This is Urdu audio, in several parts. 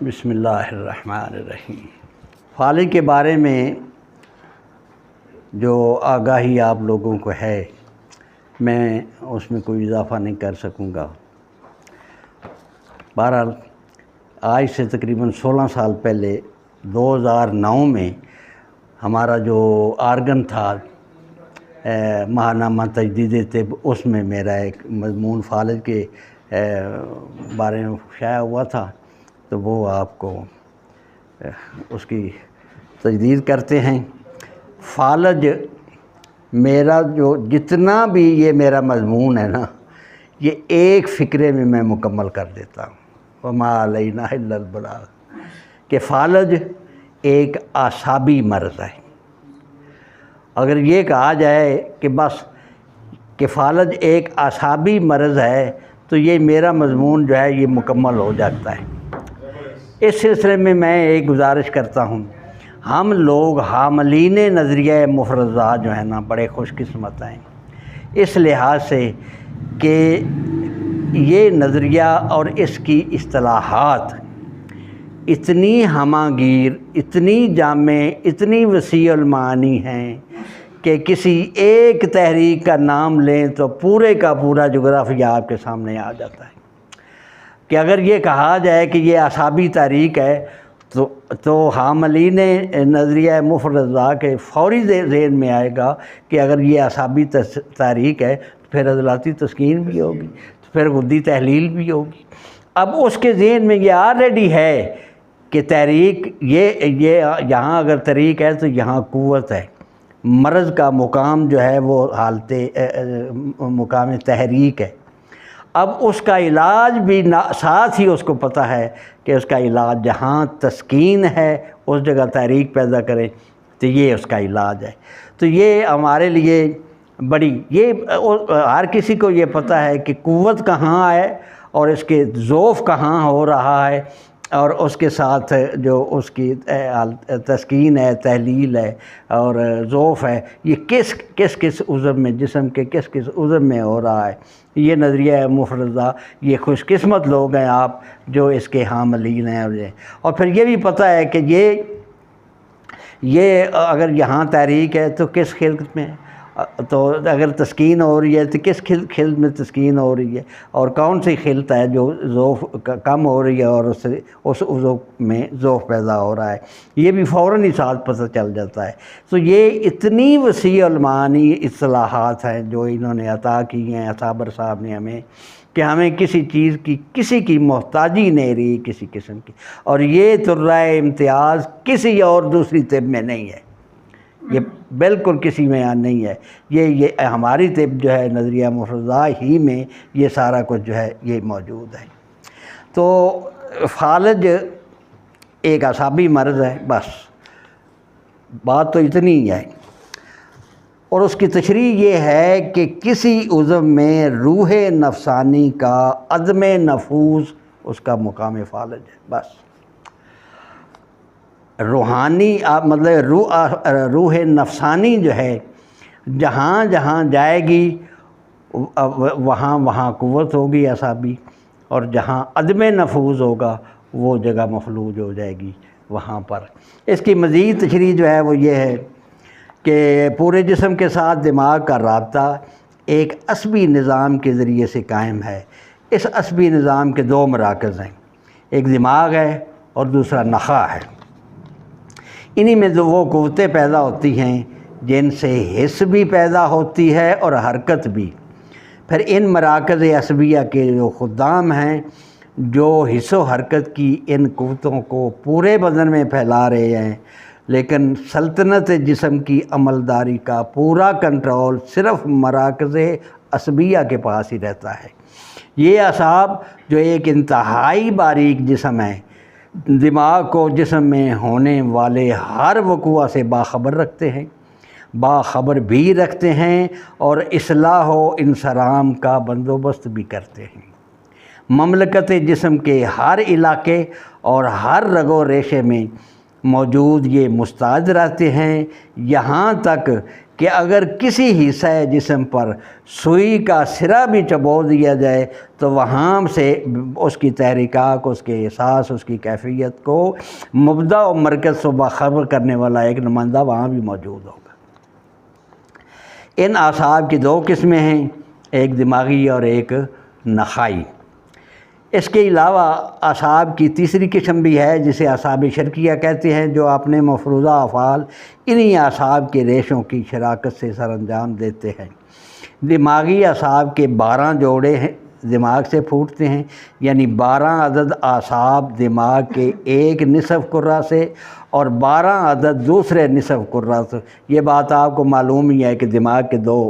بسم اللہ الرحمن الرحیم۔ فالج کے بارے میں جو آگاہی آپ لوگوں کو ہے میں اس میں کوئی اضافہ نہیں کر سکوں گا۔ بہرحال آج سے تقریباً 16 سال پہلے 2009 میں ہمارا جو آرگن تھا ماہنامہ تجدید طب، اس میں میرا ایک مضمون فالج کے بارے میں شائع ہوا تھا، تو وہ آپ کو اس کی تجدید کرتے ہیں۔ فالج میرا جو جتنا بھی یہ میرا مضمون ہے نا، یہ ایک فقرے میں میں مکمل کر دیتا ہوں، وما علینا الا البلاغ، کہ فالج ایک اعصابی مرض ہے۔ اگر یہ کہا جائے کہ بس کہ فالج ایک اعصابی مرض ہے تو یہ میرا مضمون جو ہے یہ مکمل ہو جاتا ہے۔ اس سلسلے میں میں ایک گزارش کرتا ہوں، ہم لوگ حاملین نظریہ مفرزہ جو ہے نا بڑے خوش قسمت ہیں، اس لحاظ سے کہ یہ نظریہ اور اس کی اصطلاحات اتنی ہمہ گیر، اتنی جامع، اتنی وسیع المعانی ہیں کہ کسی ایک تحریک کا نام لیں تو پورے کا پورا جغرافیہ آپ کے سامنے آ جاتا ہے۔ کہ اگر یہ کہا جائے کہ یہ اعصابی تحریک ہے تو حاملین نظریہ مفرزہ کے فوری ذہن میں آئے گا کہ اگر یہ اعصابی تحریک ہے تو پھر عضلاتی تسکین بھی ہوگی، تو پھر غدی تحلیل بھی ہوگی۔ اب اس کے ذہن میں یہ آلریڈی ہے کہ تحریک یہ یہاں اگر تحریک ہے تو یہاں قوت ہے، مرض کا مقام جو ہے وہ حالت مقام تحریک ہے۔ اب اس کا علاج بھی ساتھ ہی اس کو پتہ ہے کہ اس کا علاج جہاں تسکین ہے اس جگہ تحریک پیدا کرے تو یہ اس کا علاج ہے۔ تو یہ ہمارے لیے بڑی، یہ ہر کسی کو یہ پتہ ہے کہ قوت کہاں ہے اور اس کے ضعف کہاں ہو رہا ہے، اور اس کے ساتھ جو اس کی تسکین ہے، تحلیل ہے اور ضعف ہے، یہ کس عضو میں، جسم کے کس عضو میں ہو رہا ہے۔ یہ نظریہ مفرزہ، یہ خوش قسمت لوگ ہیں آپ جو اس کے حاملین ہیں۔ اور پھر یہ بھی پتہ ہے کہ یہ اگر یہاں تحریک ہے تو کس خلق میں، تو اگر تسکین ہو رہی ہے تو کس خلق میں تسکین ہو رہی ہے، اور کون سی خلط ہے جو ضعف کم ہو رہی ہے اور اس عضو میں ضعف پیدا ہو رہا ہے، یہ بھی فوراً ہی ساتھ پتہ چل جاتا ہے۔ تو یہ اتنی وسیع المعانی اصطلاحات ہیں جو انہوں نے عطا کی ہیں صابر صاحب نے ہمیں، کہ ہمیں کسی چیز کی، کسی کی محتاجی نہیں رہی کسی قسم کی، اور یہ ترائے امتیاز کسی اور دوسری طب میں نہیں ہے، یہ بالکل کسی میں نہیں ہے۔ یہ ہماری طب جو ہے نظریہ مفرزہ ہی میں یہ سارا کچھ جو ہے یہ موجود ہے۔ تو فالج ایک اعصابی مرض ہے، بس بات تو اتنی ہی ہے۔ اور اس کی تشریح یہ ہے کہ کسی عضو میں روح نفسانی کا عدم نفوذ اس کا مقام فالج ہے، بس روحانی مطلب روح نفسانی جو ہے جہاں جہاں جائے گی وہاں قوت ہوگی اعصابی، اور جہاں عدم نفوذ ہوگا وہ جگہ مفلوج ہو جائے گی وہاں پر۔ اس کی مزید تشریح جو ہے وہ یہ ہے کہ پورے جسم کے ساتھ دماغ کا رابطہ ایک عصبی نظام کے ذریعے سے قائم ہے۔ اس عصبی نظام کے دو مراکز ہیں، ایک دماغ ہے اور دوسرا نخاع ہے۔ انہی میں وہ قوتیں پیدا ہوتی ہیں جن سے حس بھی پیدا ہوتی ہے اور حرکت بھی۔ پھر ان مراکز عصبیہ کے جو خدام ہیں جو حس و حرکت کی ان قوتوں کو پورے بدن میں پھیلا رہے ہیں، لیکن سلطنت جسم کی عملداری کا پورا کنٹرول صرف مراکز عصبیہ کے پاس ہی رہتا ہے۔ یہ اعصاب جو ایک انتہائی باریک جسم ہے، دماغ کو جسم میں ہونے والے ہر وقوع سے باخبر بھی رکھتے ہیں اور اصلاح و انصرام کا بندوبست بھی کرتے ہیں۔ مملکت جسم کے ہر علاقے اور ہر رگ و ریشے میں موجود یہ مستعد رہتے ہیں، یہاں تک کہ کہ اگر کسی حصہ جسم پر سوئی کا سرا بھی چبو دیا جائے تو وہاں سے اس کی تحریکات، اس کے احساس، اس کی کیفیت کو مبدا و مرکز سے باخبر کرنے والا ایک نمائندہ وہاں بھی موجود ہوگا۔ ان اعصاب کی دو قسمیں ہیں، ایک دماغی اور ایک نخائی۔ اس کے علاوہ اعصاب کی تیسری قسم بھی ہے جسے اعصاب شرکیہ کہتے ہیں، جو اپنے مفروضہ افعال انہی اعصاب کے ریشوں کی شراکت سے سر انجام دیتے ہیں۔ دماغی اعصاب کے 12 جوڑے ہیں دماغ سے پھوٹتے ہیں، یعنی 12 عدد اعصاب دماغ کے ایک نصف کرہ سے اور 12 عدد دوسرے نصف کرہ سے۔ یہ بات آپ کو معلوم ہی ہے کہ دماغ کے 2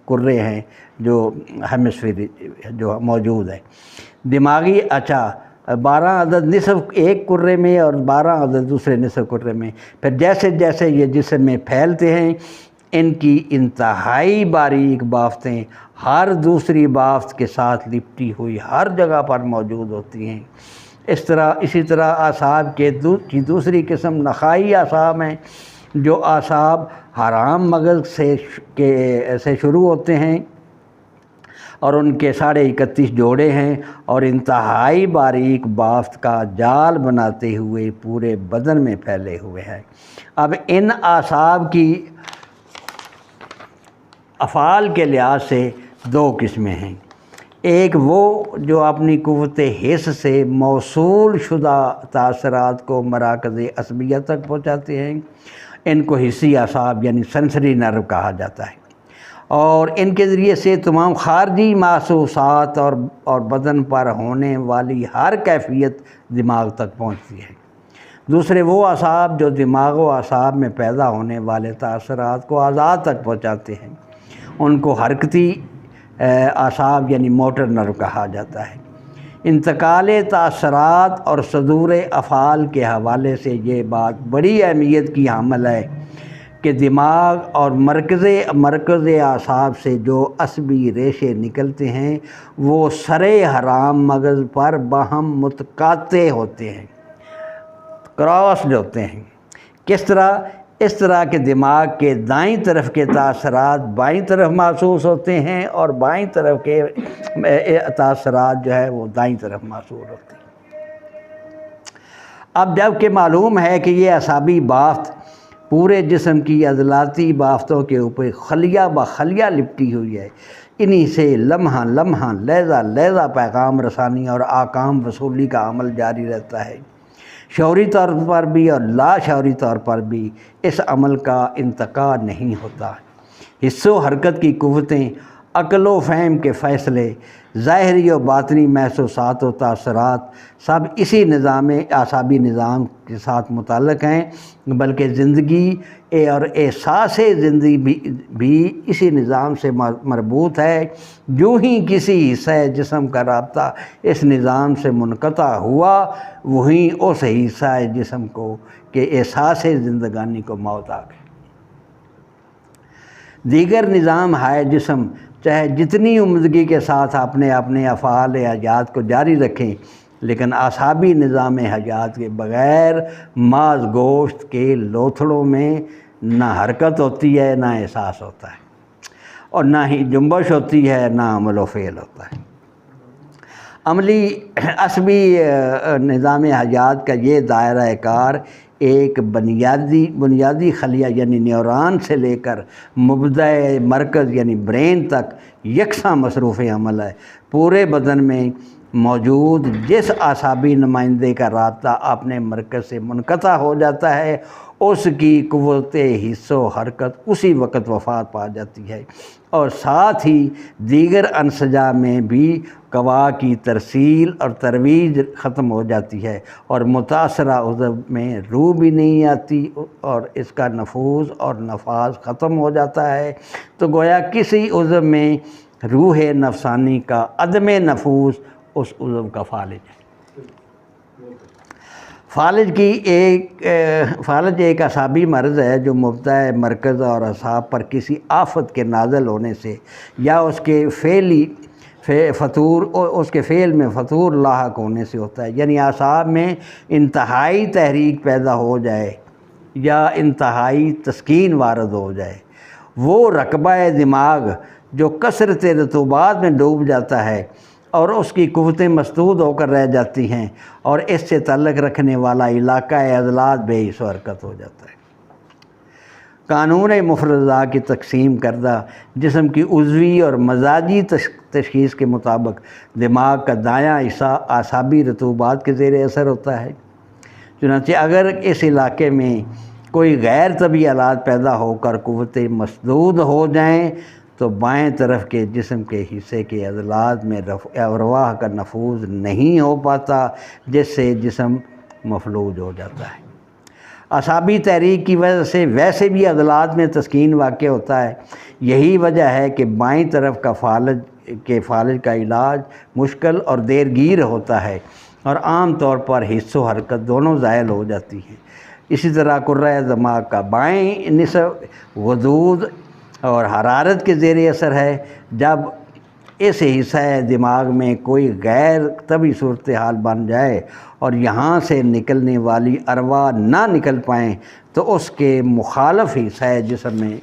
کرے ہیں جو ہیمسفیر جو موجود ہے۔ دماغی 12 عدد نصف ایک کرے میں اور 12 عدد دوسرے نصف کرے میں۔ پھر جیسے جیسے یہ جسم میں پھیلتے ہیں، ان کی انتہائی باریک بافتیں ہر دوسری بافت کے ساتھ لپٹی ہوئی ہر جگہ پر موجود ہوتی ہیں۔ اسی طرح اعصاب کی دوسری قسم نخائی اعصاب ہیں، جو اعصاب حرام مغز سے شروع ہوتے ہیں اور ان کے 31.5 جوڑے ہیں اور انتہائی باریک بافت کا جال بناتے ہوئے پورے بدن میں پھیلے ہوئے ہیں۔ اب ان اعصاب کی افعال کے لحاظ سے 2 قسمیں ہیں، ایک وہ جو اپنی قوت حس سے موصول شدہ تاثرات کو مراکز عصبیہ تک پہنچاتے ہیں، ان کو حسی اعصاب یعنی سنسری نرو کہا جاتا ہے، اور ان کے ذریعے سے تمام خارجی محسوسات اور بدن پر ہونے والی ہر کیفیت دماغ تک پہنچتی ہے۔ دوسرے وہ اعصاب جو دماغ و اعصاب میں پیدا ہونے والے تاثرات کو اعضاء تک پہنچاتے ہیں، ان کو حرکتی اعصاب یعنی موٹر نرو کہا جاتا ہے۔ انتقال تاثرات اور صدور افعال کے حوالے سے یہ بات بڑی اہمیت کی حامل ہے کہ دماغ اور مرکز اعصاب سے جو عصبی ریشے نکلتے ہیں وہ سرے حرام مغز پر باہم متقاطع ہوتے ہیں، کراسڈ ہوتے ہیں۔ کس طرح؟ اس طرح کہ دماغ کے دائیں طرف کے تاثرات بائیں طرف محسوس ہوتے ہیں اور بائیں طرف کے تاثرات جو ہے وہ دائیں طرف محسوس ہوتے ہیں۔ اب جب کہ معلوم ہے کہ یہ اعصابی بافت پورے جسم کی عضلاتی بافتوں کے اوپر خلیہ بخلیہ لپٹی ہوئی ہے، انہی سے لمحہ لمحہ لحظہ لحظہ پیغام رسانی اور احکام وصولی کا عمل جاری رہتا ہے۔ شعوری طور پر بھی اور لا شعوری طور پر بھی اس عمل کا انتقال نہیں ہوتا۔ حس و حرکت کی قوتیں، عقل و فہم کے فیصلے، ظاہری و باطنی محسوسات و تاثرات سب اسی اعصابی نظام کے ساتھ متعلق ہیں، بلکہ زندگی اور احساس زندگی بھی اسی نظام سے مربوط ہے۔ جو ہی کسی حصہ جسم کا رابطہ اس نظام سے منقطع ہوا، وہیں اس حصہ جسم کو کہ احساس زندگانی کو موت آ گئی۔ دیگر نظام ہائے جسم چاہے جتنی عمدگی کے ساتھ اپنے افعال حیات کو جاری رکھیں، لیکن اعصابی نظام حیات کے بغیر ماز گوشت کے لوتھڑوں میں نہ حرکت ہوتی ہے، نہ احساس ہوتا ہے، اور نہ ہی جنبش ہوتی ہے، نہ عمل و فعل ہوتا ہے۔ عملی عصبی نظام حیات کا یہ دائرہ کار ایک بنیادی خلیہ یعنی نیوران سے لے کر مبدأ مرکز یعنی برین تک یکساں مصروف عمل ہے۔ پورے بدن میں موجود جس اعصابی نمائندے کا رابطہ اپنے مرکز سے منقطع ہو جاتا ہے، اس کی قوت حس و حرکت اسی وقت وفات پا جاتی ہے، اور ساتھ ہی دیگر انسجہ میں بھی قوا کی ترسیل اور ترویج ختم ہو جاتی ہے، اور متاثرہ عضو میں روح بھی نہیں آتی اور اس کا نفوذ اور نفاذ ختم ہو جاتا ہے۔ تو گویا کسی عضو میں روح نفسانی کا عدم نفوذ اس عضو کا فالج ہے۔ فالج ایک اعصابی مرض ہے جو مبدأ مرکز اور اعصاب پر کسی آفت کے نازل ہونے سے یا اس کے فعل میں فطور لاحق ہونے سے ہوتا ہے، یعنی اعصاب میں انتہائی تحریک پیدا ہو جائے یا انتہائی تسکین وارد ہو جائے، وہ رقبہ دماغ جو کثرت رطوبات میں ڈوب جاتا ہے اور اس کی قوتیں مسدود ہو کر رہ جاتی ہیں، اور اس سے تعلق رکھنے والا علاقہ عضلات بے حس و حرکت ہو جاتا ہے۔ قانون مفرزہ کی تقسیم کردہ جسم کی عضوی اور مزاجی تشخیص کے مطابق دماغ کا دایاں حصہ اعصابی رطوبات کے زیر اثر ہوتا ہے۔ چنانچہ اگر اس علاقے میں کوئی غیر طبعی حالات پیدا ہو کر قوتیں مسدود ہو جائیں تو بائیں طرف کے جسم کے حصے کے عضلات میں ارواح کا نفوذ نہیں ہو پاتا، جس سے جسم مفلوج ہو جاتا ہے۔ اعصابی تحریک کی وجہ سے ویسے بھی عضلات میں تسکین واقع ہوتا ہے۔ یہی وجہ ہے کہ بائیں طرف کا فالج کا علاج مشکل اور دیرگیر ہوتا ہے اور عام طور پر حس و حرکت دونوں زائل ہو جاتی ہیں۔ اسی طرح کرۂ دماغ کا بائیں نصف وجود اور حرارت کے زیر اثر ہے۔ جب اس حصہ دماغ میں کوئی غیر طبعی صورتحال بن جائے اور یہاں سے نکلنے والی ارواح نہ نکل پائیں تو اس کے مخالف حصہ جسم میں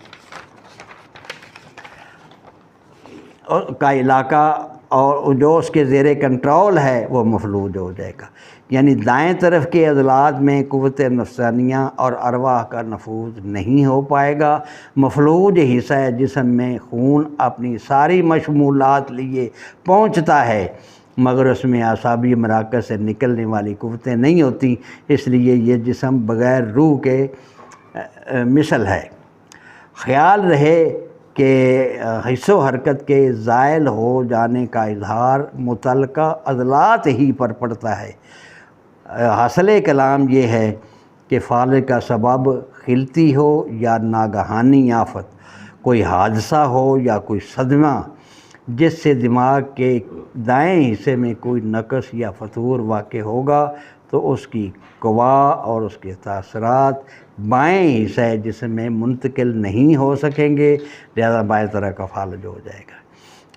کا علاقہ اور جو اس کے زیر کنٹرول ہے وہ مفلوج ہو جائے گا، یعنی دائیں طرف کے عضلات میں قوت نفسانیہ اور ارواح کا نفوذ نہیں ہو پائے گا۔ مفلوج حصہ جسم میں خون اپنی ساری مشمولات لیے پہنچتا ہے مگر اس میں اعصابی مراکز سے نکلنے والی قوتیں نہیں ہوتی، اس لیے یہ جسم بغیر روح کے مثل ہے۔ خیال رہے کہ حس و حرکت کے زائل ہو جانے کا اظہار متعلقہ عضلات ہی پر پڑتا ہے۔ حاصل کلام یہ ہے کہ فالج کا سبب خلطی ہو یا ناگہانی آفت، کوئی حادثہ ہو یا کوئی صدمہ جس سے دماغ کے دائیں حصے میں کوئی نقص یا فتور واقع ہوگا تو اس کی قوا اور اس کے تاثرات بائیں حصہ جسم میں منتقل نہیں ہو سکیں گے، لہذا بائیں طرح کا فالج ہو جائے گا۔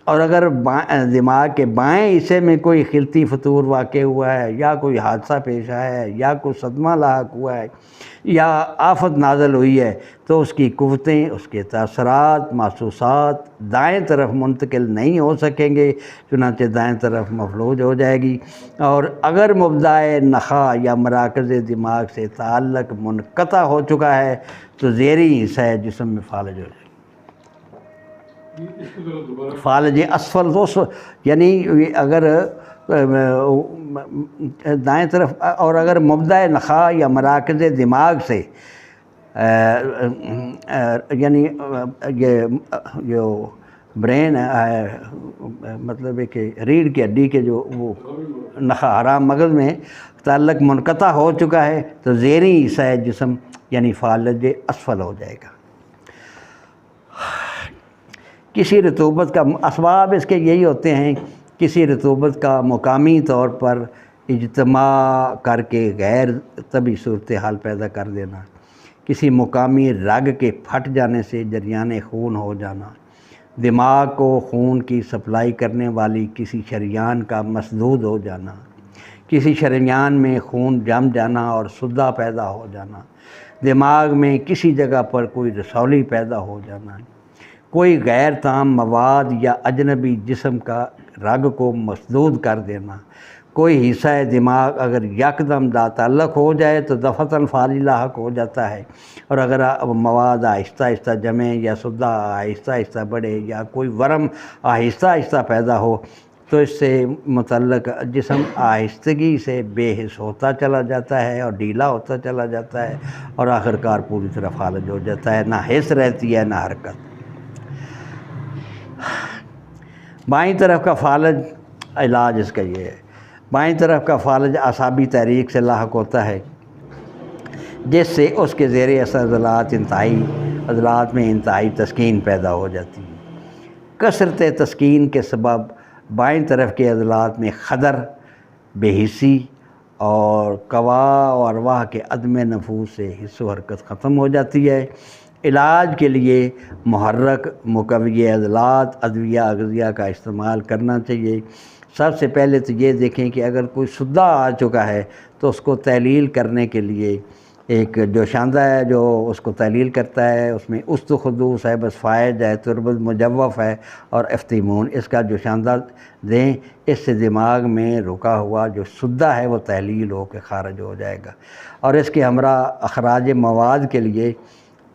اور اگر دماغ کے بائیں حصے میں کوئی خلطی فتور واقع ہوا ہے یا کوئی حادثہ پیش آیا ہے یا کوئی صدمہ لاحق ہوا ہے یا آفت نازل ہوئی ہے تو اس کی قوتیں، اس کے تاثرات، محسوسات دائیں طرف منتقل نہیں ہو سکیں گے، چنانچہ دائیں طرف مفلوج ہو جائے گی۔ اور اگر مبدأ نخاع یا مراکز دماغ سے تعلق منقطع ہو چکا ہے تو زیریں حصہ جسم میں فالج ہو جائے گا۔ فالج اسفل یعنی اگر دائیں طرف اور اگر مبدأ نخاع یا مراکز دماغ سے یعنی یہ جو برین ہے، مطلب ہے کہ ریڑھ کی ہڈی کے جو وہ نخاع حرام مغز میں تعلق منقطع ہو چکا ہے تو زیریں حصہ جسم یعنی فالج اسفل ہو جائے گا۔ کسی رطوبت کا اسباب اس کے یہی ہوتے ہیں، کسی رطوبت کا مقامی طور پر اجتماع کر کے غیر طبعی صورتحال پیدا کر دینا، کسی مقامی رگ کے پھٹ جانے سے جریان خون ہو جانا، دماغ کو خون کی سپلائی کرنے والی کسی شریان کا مسدود ہو جانا، کسی شریان میں خون جم جانا اور سدہ پیدا ہو جانا، دماغ میں کسی جگہ پر کوئی رسولی پیدا ہو جانا، کوئی غیر تام مواد یا اجنبی جسم کا رگ کو مسدود کر دینا، کوئی حصہ دماغ اگر یکدم لاتعلق ہو جائے تو دفعتاً فالج لاحق ہو جاتا ہے، اور اگر مواد آہستہ آہستہ جمے یا سدہ آہستہ آہستہ بڑھے یا کوئی ورم آہستہ آہستہ پیدا ہو تو اس سے متعلق جسم آہستگی سے بے حس ہوتا چلا جاتا ہے اور ڈھیلا ہوتا چلا جاتا ہے اور آخرکار پوری طرح فالج ہو جاتا ہے، نہ حس رہتی ہے نہ حرکت۔ بائیں طرف کا فالج علاج اس کا یہ ہے، بائیں طرف کا فالج اعصابی تحریک سے لاحق ہوتا ہے جس سے اس کے زیر اثر عضلات میں انتہائی تسکین پیدا ہو جاتی ہے۔ کثرت تسکین کے سبب بائیں طرف کے عضلات میں خدر، بے حسی اور قوا و ارواح کے عدم نفوذ سے حس و حرکت ختم ہو جاتی ہے۔ علاج کے لیے محرک، مقوی عضلات، ادویہ اغذیہ کا استعمال کرنا چاہیے۔ سب سے پہلے تو یہ دیکھیں کہ اگر کوئی سدہ آ چکا ہے تو اس کو تحلیل کرنے کے لیے ایک جوشاندہ ہے جو اس کو تحلیل کرتا ہے، اس میں استخدوس ہے، بس فائج ہے، تربت مجوف ہے اور افتیمون، اس کا جوشاندہ دیں، اس سے دماغ میں رکا ہوا جو سدہ ہے وہ تحلیل ہو کے خارج ہو جائے گا۔ اور اس کے ہمراہ اخراج مواد کے لیے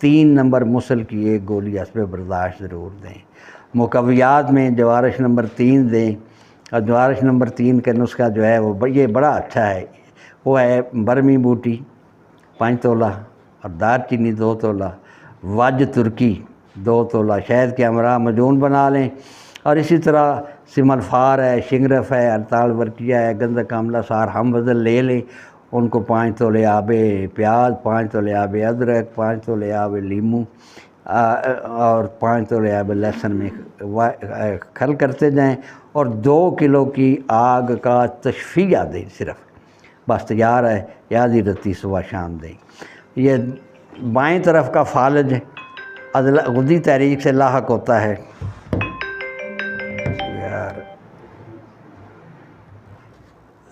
3 نمبر مسل کی ایک گولی حسب برداشت ضرور دیں۔ مقویات میں جوارش نمبر 3 دیں، اور جوارش نمبر 3 کا نسخہ جو ہے وہ یہ بڑا اچھا ہے، وہ ہے برمی بوٹی 5 تولہ اور دار چینی 2 تولہ، وج ترکی 2 تولہ، شہد کے ہمراہ مجون بنا لیں۔ اور اسی طرح سمل فار ہے، شنگرف ہے، ارتال ورکیہ ہے، گندک آملہ سار ہم وزن لے لیں، ان کو 5 تولے آب پیاز، 5 تولے آب ادرک، 5 تولے آب لیموں اور 5 تولے آب لہسن میں کھل کرتے جائیں، اور 2 کلو کی آگ کا تشفیہ دیں صرف، بس تیار ہے، یادی رتی صبح شام دیں۔ یہ بائیں طرف کا فالج غدی تحریک سے لاحق ہوتا ہے،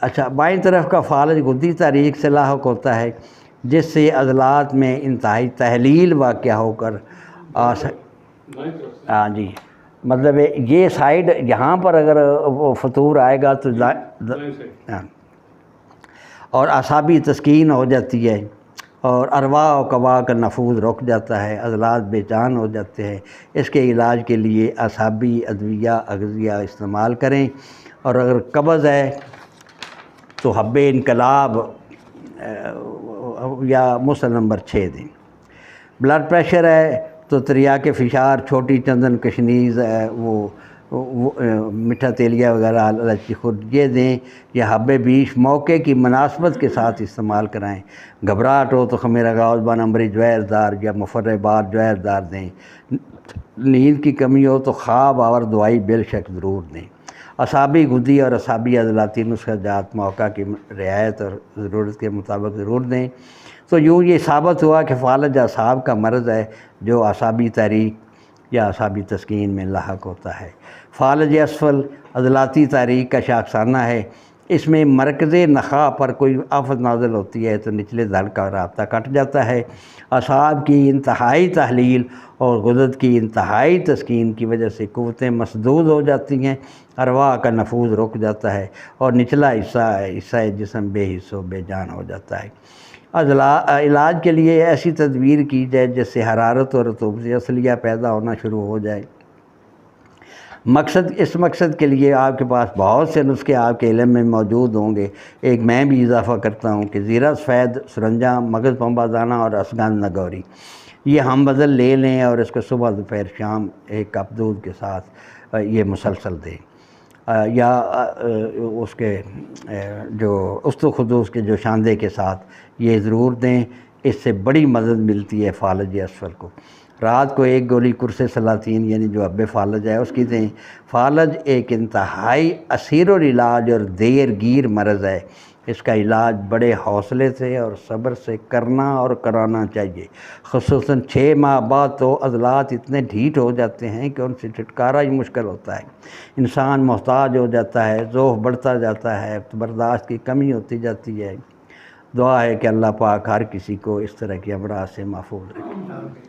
اچھا بائیں طرف کا فالج غدی تحریک سے لاحق ہوتا ہے، جس سے عضلات میں انتہائی تحلیل واقع ہو کر ہاں جی، مطلب یہ سائیڈ یہاں پر اگر وہ فطور آئے گا تو اور اعصابی تسکین ہو جاتی ہے، اور ارواح و قوا کا نفوذ رک جاتا ہے، عضلات بے جان ہو جاتے ہیں۔ اس کے علاج کے لیے اعصابی ادویہ اغذیہ استعمال کریں، اور اگر قبض ہے تو حب انقلاب یا مسل نمبر 6 دیں۔ بلڈ پریشر ہے تو تریاک فشار، چھوٹی چندن کشنیز، وہ میٹھا تیلیہ وغیرہ الائچی خود یہ دیں، یا حب بیش موقع کی مناسبت کے ساتھ استعمال کرائیں۔ گھبراہٹ ہو تو خمیر غوث بان امبری جوہر دار یا مفرح بار جوہر دار دیں۔ نیند کی کمی ہو تو خواب آور دوائی بل شک ضرور دیں۔ اعصابی غدی اور اعصابی عضلاتی نسخہ جات موقع کی رعایت اور ضرورت کے مطابق ضرور دیں۔ تو یوں یہ ثابت ہوا کہ فالج اعصاب کا مرض ہے جو اعصابی تحریک یا اعصابی تسکین میں لاحق ہوتا ہے۔ فالج اسفل عضلاتی تحریک کا شاخسانہ ہے، اس میں مرکز نخاع پر کوئی آفت نازل ہوتی ہے تو نچلے دھڑ کا رابطہ کٹ جاتا ہے۔ اعصاب کی انتہائی تحلیل اور غدد کی انتہائی تسکین کی وجہ سے قوتیں مسدود ہو جاتی ہیں، ارواح کا نفوذ رک جاتا ہے، اور نچلا حصہ جسم بے حس و بے جان ہو جاتا ہے۔ علاج کے لیے ایسی تدبیر کی جائے جس سے حرارت اور رطوبت اصلیہ پیدا ہونا شروع ہو جائے۔ اس مقصد کے لیے آپ کے پاس بہت سے نسخے آپ کے علم میں موجود ہوں گے۔ ایک میں بھی اضافہ کرتا ہوں کہ زیرہ سفید، سرنجام، مغز پنبہ دانہ اور اسگند نگوری، یہ ہم بدل لے لیں اور اس کو صبح دوپہر شام 1 کپ دودھ کے ساتھ یہ مسلسل دیں، یا اس کے جو استخدوس کے جوشاندے کے ساتھ یہ ضرور دیں۔ اس سے بڑی مدد ملتی ہے فالج اسفل کو۔ رات کو 1 گولی قرص سلاطین یعنی جو حب فالج ہے اس کی دیں۔ فالج ایک انتہائی اسیر العلاج اور دیر گیر مرض ہے، اس کا علاج بڑے حوصلے سے اور صبر سے کرنا اور کرانا چاہیے، خصوصاً 6 ماہ بعد تو عضلات اتنے ڈھیٹ ہو جاتے ہیں کہ ان سے چھٹکارا ہی مشکل ہوتا ہے، انسان محتاج ہو جاتا ہے، ذوق بڑھتا جاتا ہے، برداشت کی کمی ہوتی جاتی ہے۔ دعا ہے کہ اللہ پاک ہر کسی کو اس طرح کی امراض سے محفوظ رکھے۔